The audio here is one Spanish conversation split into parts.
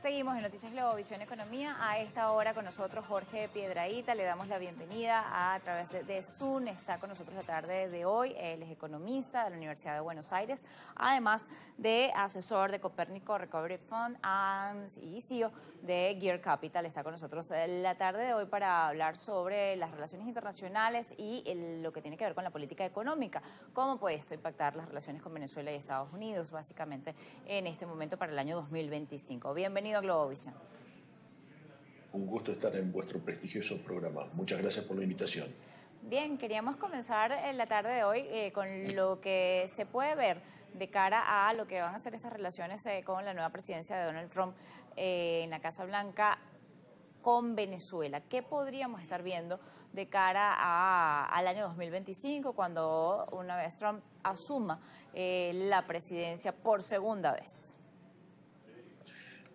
Seguimos en Noticias Globovisión Economía. A esta hora con nosotros Jorge Piedrahita. Le damos la bienvenida a través de Zoom. Está con nosotros la tarde de hoy. Él es economista de la Universidad de Buenos Aires, además de asesor de Copérnico Recovery Fund y CEO de Gear Capital. Está con nosotros la tarde de hoy para hablar sobre las relaciones internacionales y lo que tiene que ver con la política económica. ¿Cómo puede esto impactar las relaciones con Venezuela y Estados Unidos, básicamente, en este momento para el año 2025? Bienvenido a Globovisión. Un gusto estar en vuestro prestigioso programa. Muchas gracias por la invitación. Bien, queríamos comenzar en la tarde de hoy con lo que se puede ver de cara a lo que van a ser estas relaciones con la nueva presidencia de Donald Trump en la Casa Blanca con Venezuela. ¿Qué podríamos estar viendo de cara al año 2025, cuando una vez Trump asuma la presidencia por segunda vez?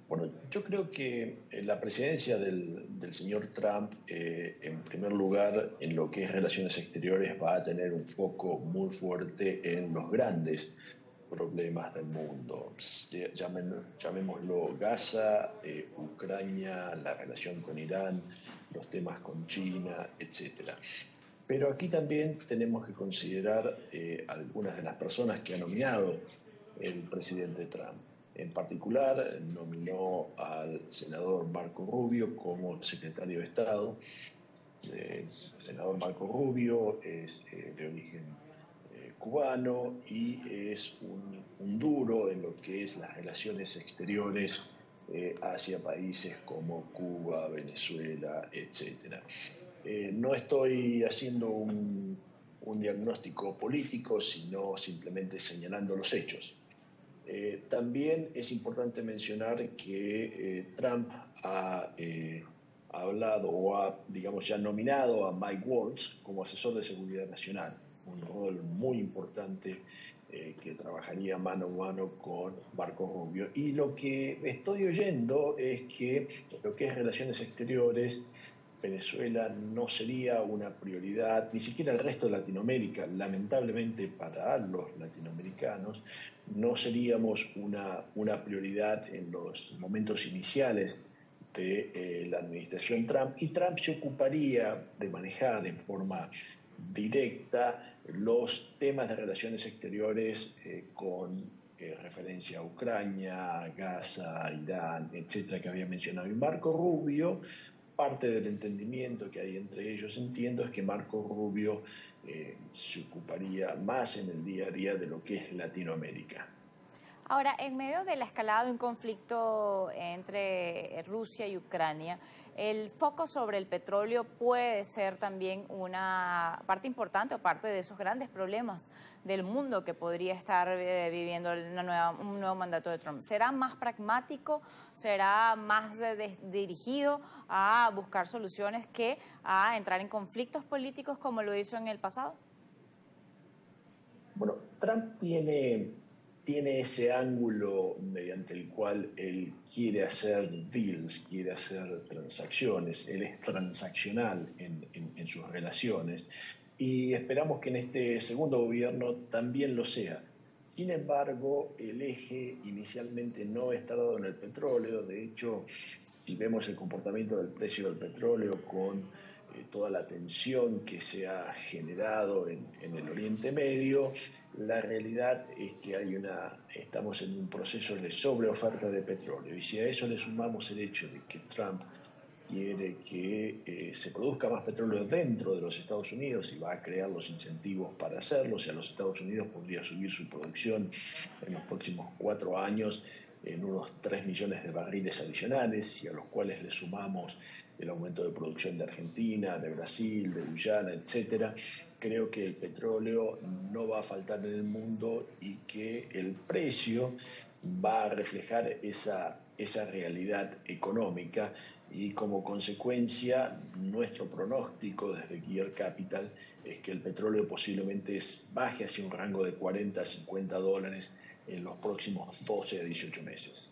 Bueno, yo creo que la presidencia del señor Trump, en primer lugar, en lo que es relaciones exteriores, va a tener un foco muy fuerte en los grandes problemas del mundo. Llamémoslo Gaza, Ucrania, la relación con Irán, los temas con China, etcétera. Pero aquí también tenemos que considerar algunas de las personas que ha nominado el presidente Trump. En particular, nominó al senador Marco Rubio como secretario de Estado. El senador Marco Rubio es de origen cubano y es un duro en lo que es las relaciones exteriores hacia países como Cuba, Venezuela, etc. No estoy haciendo un diagnóstico político, sino simplemente señalando los hechos. También es importante mencionar que Trump ha hablado o ha, digamos, ya nominado a Mike Waltz como asesor de seguridad nacional, un rol muy importante que trabajaría mano a mano con Marco Rubio. Y lo que estoy oyendo es que lo que es relaciones exteriores, Venezuela no sería una prioridad, ni siquiera el resto de Latinoamérica. Lamentablemente para los latinoamericanos no seríamos una prioridad en los momentos iniciales de la administración Trump, y Trump se ocuparía de manejar en forma directa los temas de relaciones exteriores con referencia a Ucrania, Gaza, Irán, etcétera, que había mencionado. Y Marco Rubio, parte del entendimiento que hay entre ellos, entiendo, es que Marco Rubio se ocuparía más en el día a día de lo que es Latinoamérica. Ahora, en medio de la escalada de un conflicto entre Rusia y Ucrania, el foco sobre el petróleo puede ser también una parte importante o parte de esos grandes problemas del mundo que podría estar viviendo un nuevo mandato de Trump. ¿Será más pragmático? ¿Será más dirigido a buscar soluciones que a entrar en conflictos políticos como lo hizo en el pasado? Bueno, Trump tiene ese ángulo mediante el cual él quiere hacer deals, quiere hacer transacciones. Él es transaccional en sus relaciones y esperamos que en este segundo gobierno también lo sea. Sin embargo, el eje inicialmente no está dado en el petróleo. De hecho, si vemos el comportamiento del precio del petróleo con toda la tensión que se ha generado en el Oriente Medio, la realidad es que estamos en un proceso de sobreoferta de petróleo. Y si a eso le sumamos el hecho de que Trump quiere que se produzca más petróleo dentro de los Estados Unidos y va a crear los incentivos para hacerlo, o sea, los Estados Unidos podría subir su producción en los próximos 4 años en unos 3 millones de barriles adicionales, y a los cuales le sumamos el aumento de producción de Argentina, de Brasil, de Guyana, etcétera. Creo que el petróleo no va a faltar en el mundo y que el precio va a reflejar esa realidad económica, y como consecuencia nuestro pronóstico desde Gear Capital es que el petróleo posiblemente baje hacia un rango de 40 a 50 dólares en los próximos 12 a 18 meses.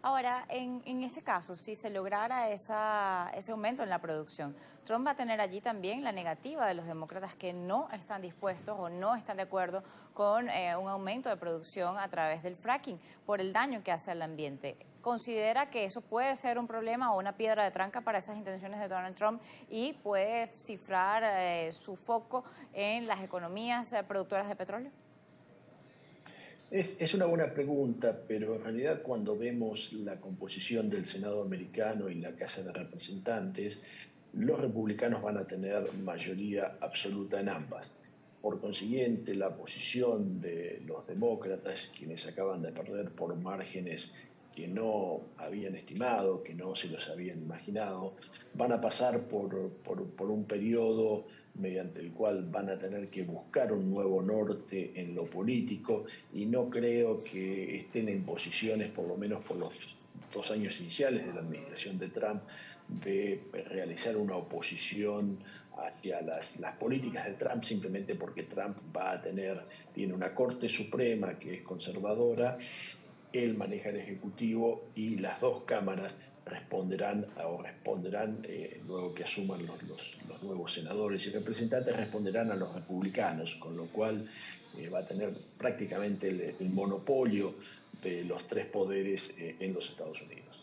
Ahora, en ese caso, si se lograra ese aumento en la producción, Trump va a tener allí también la negativa de los demócratas que no están dispuestos o no están de acuerdo con un aumento de producción a través del fracking por el daño que hace al ambiente. ¿Considera que eso puede ser un problema o una piedra de tranca para esas intenciones de Donald Trump y puede cifrar su foco en las economías productoras de petróleo? Es una buena pregunta, pero en realidad cuando vemos la composición del Senado americano y la Casa de Representantes, los republicanos van a tener mayoría absoluta en ambas. Por consiguiente, la posición de los demócratas, quienes acaban de perder por márgenes que no habían estimado, que no se los habían imaginado, van a pasar por un periodo mediante el cual van a tener que buscar un nuevo norte en lo político y no creo que estén en posiciones, por lo menos por los 2 años iniciales de la administración de Trump, de realizar una oposición hacia las políticas de Trump, simplemente porque Trump tiene una Corte Suprema que es conservadora, él maneja el Ejecutivo y las dos cámaras responderán luego que asuman los nuevos senadores y representantes, responderán a los republicanos, con lo cual va a tener prácticamente el monopolio de los tres poderes en los Estados Unidos.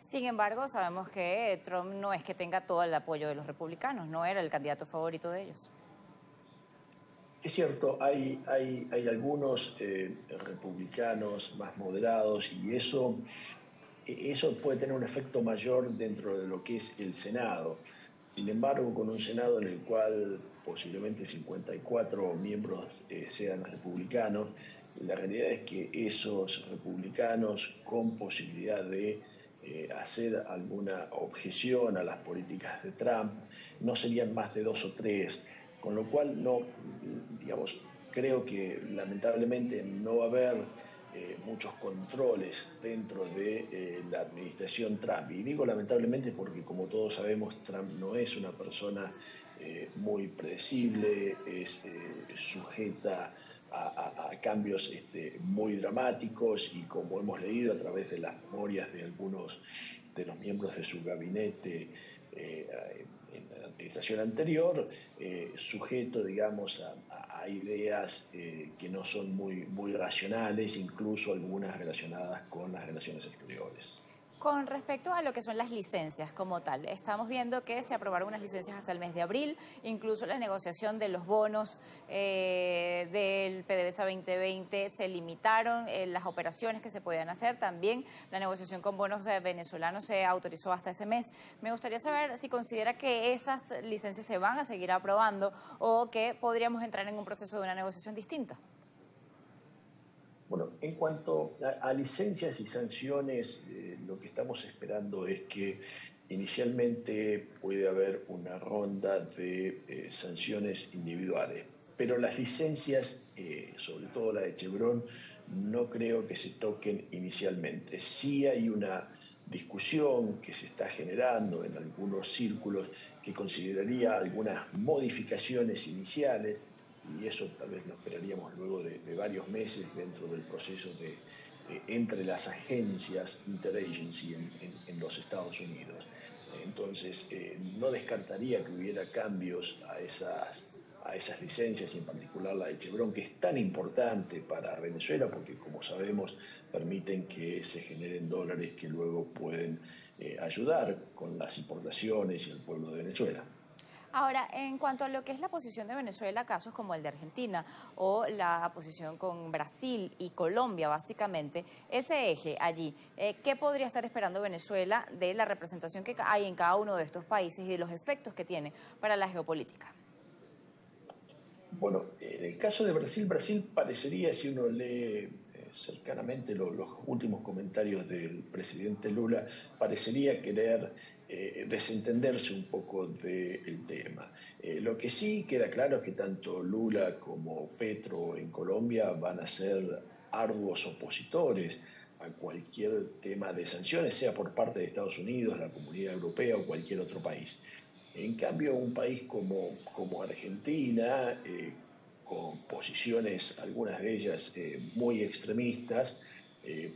Sin embargo, sabemos que Trump no es que tenga todo el apoyo de los republicanos, no era el candidato favorito de ellos. Es cierto, hay algunos republicanos más moderados y eso puede tener un efecto mayor dentro de lo que es el Senado. Sin embargo, con un Senado en el cual posiblemente 54 miembros sean republicanos, la realidad es que esos republicanos con posibilidad de hacer alguna objeción a las políticas de Trump no serían más de 2 o 3, con lo cual no, digamos, creo que lamentablemente no va a haber muchos controles dentro de la administración Trump. Y digo lamentablemente porque, como todos sabemos, Trump no es una persona muy predecible, es sujeta a cambios muy dramáticos y, como hemos leído a través de las memorias de algunos de los miembros de su gabinete en la administración anterior, sujeto, digamos, a ideas que no son muy racionales, incluso algunas relacionadas con las relaciones exteriores. Con respecto a lo que son las licencias como tal, estamos viendo que se aprobaron unas licencias hasta el mes de abril, incluso la negociación de los bonos del PDVSA 2020 se limitaron las operaciones que se podían hacer, también la negociación con bonos venezolanos se autorizó hasta ese mes. Me gustaría saber si considera que esas licencias se van a seguir aprobando o que podríamos entrar en un proceso de una negociación distinta. Bueno, en cuanto a licencias y sanciones, lo que estamos esperando es que inicialmente puede haber una ronda de sanciones individuales, pero las licencias, sobre todo la de Chevron, no creo que se toquen inicialmente. Sí hay una discusión que se está generando en algunos círculos que consideraría algunas modificaciones iniciales, y eso tal vez lo esperaríamos luego de varios meses dentro del proceso entre las agencias interagency en los Estados Unidos. Entonces, no descartaría que hubiera cambios a esas licencias, y en particular la de Chevron, que es tan importante para Venezuela porque, como sabemos, permiten que se generen dólares que luego pueden ayudar con las importaciones y al pueblo de Venezuela. Ahora, en cuanto a lo que es la posición de Venezuela, casos como el de Argentina o la posición con Brasil y Colombia, básicamente, ese eje allí, ¿qué podría estar esperando Venezuela de la representación que hay en cada uno de estos países y de los efectos que tiene para la geopolítica? Bueno, en el caso de Brasil parecería, si uno lee cercanamente los últimos comentarios del presidente Lula, parecería querer desentenderse un poco del tema. Lo que sí queda claro es que tanto Lula como Petro en Colombia van a ser arduos opositores a cualquier tema de sanciones, sea por parte de Estados Unidos, la Comunidad Europea o cualquier otro país. En cambio, un país como Argentina, con posiciones, algunas de ellas muy extremistas,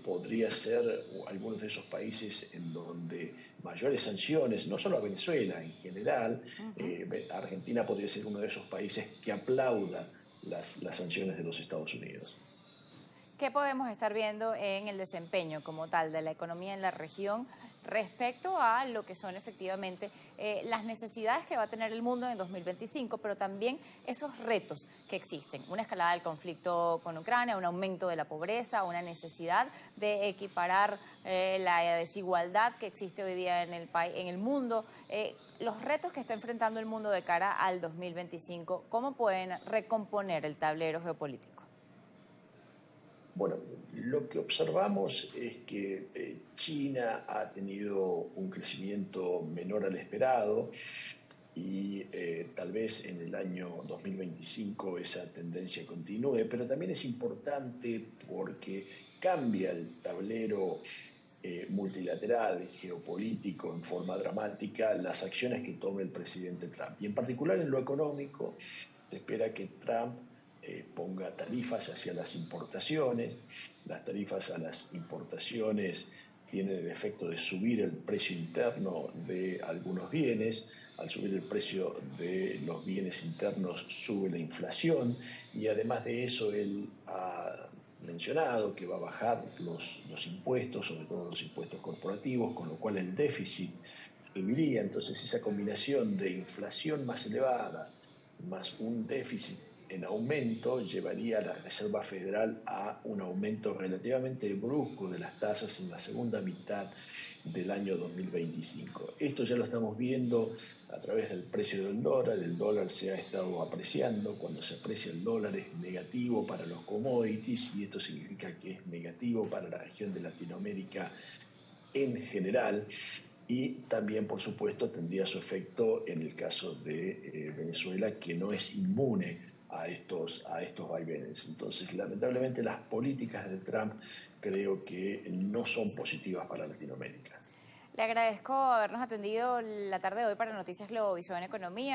podría ser algunos de esos países en donde mayores sanciones, no solo a Venezuela en general, Argentina podría ser uno de esos países que aplauda las sanciones de los Estados Unidos. ¿Qué podemos estar viendo en el desempeño como tal de la economía en la región respecto a lo que son efectivamente las necesidades que va a tener el mundo en 2025, pero también esos retos que existen? Una escalada del conflicto con Ucrania, un aumento de la pobreza, una necesidad de equiparar la desigualdad que existe hoy día en el mundo. Los retos que está enfrentando el mundo de cara al 2025, ¿cómo pueden recomponer el tablero geopolítico? Bueno, lo que observamos es que China ha tenido un crecimiento menor al esperado y tal vez en el año 2025 esa tendencia continúe, pero también es importante porque cambia el tablero multilateral, geopolítico en forma dramática, las acciones que tome el presidente Trump. Y en particular en lo económico, se espera que Trump ponga tarifas hacia las importaciones. Las tarifas a las importaciones tienen el efecto de subir el precio interno de algunos bienes. Al subir el precio de los bienes internos sube la inflación y además de eso él ha mencionado que va a bajar los impuestos, sobre todo los impuestos corporativos, con lo cual el déficit subiría. Entonces esa combinación de inflación más elevada más un déficit en aumento llevaría a la Reserva Federal a un aumento relativamente brusco de las tasas en la segunda mitad del año 2025. Esto ya lo estamos viendo a través del precio del dólar. El dólar se ha estado apreciando. Cuando se aprecia el dólar es negativo para los commodities y esto significa que es negativo para la región de Latinoamérica en general. Y también, por supuesto, tendría su efecto en el caso de Venezuela, que no es inmune a estos vaivenes. Entonces, lamentablemente, las políticas de Trump creo que no son positivas para Latinoamérica. Le agradezco habernos atendido la tarde de hoy para Noticias Globovisión Economía.